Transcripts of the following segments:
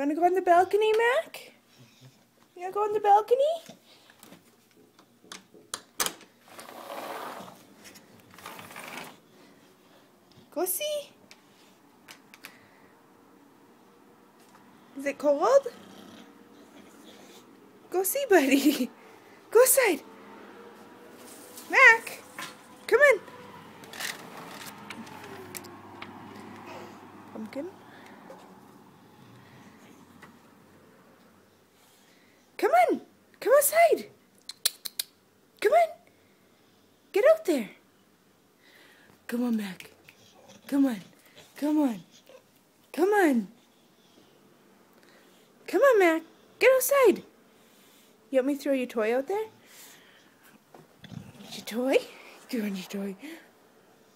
want to go on the balcony, Mac? You want to go on the balcony? Go see. Is it cold? Go see, buddy. Go outside. Mac, come on. Pumpkin. Come on. Come outside. Come on. Get out there. Come on, Mac. Come on. Come on. Come on. Come on, Mac. Get outside. You want me to throw your toy out there? Your toy? Do you want your toy?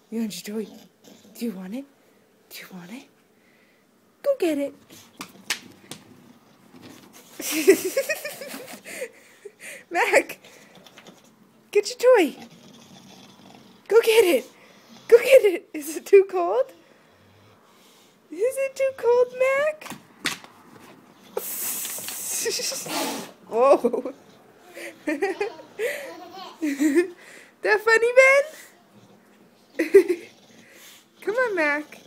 You want your toy? Do you want it? Do you want it? Go get it. Mac, get your toy. Go get it. Go get it. Is it too cold? Is it too cold, Mac? Whoa. That funny, Ben? Come on, Mac.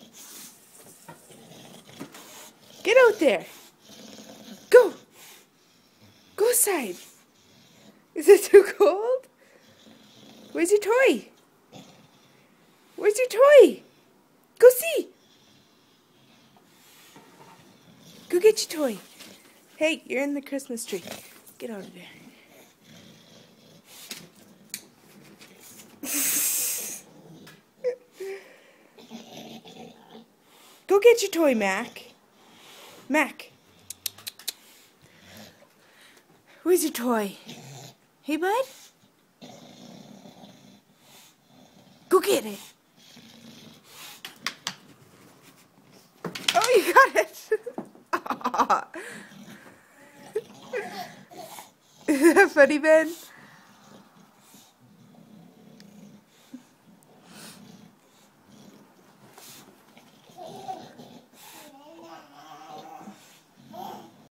Get out there. Go. Go outside. Is it too cold? Where's your toy? Where's your toy? Go see. Go get your toy. Hey, you're in the Christmas tree. Get out of there. Go get your toy, Mac. Mac. Where's your toy? Hey, bud? Go get it. Oh, you got it. Is that funny, Ben?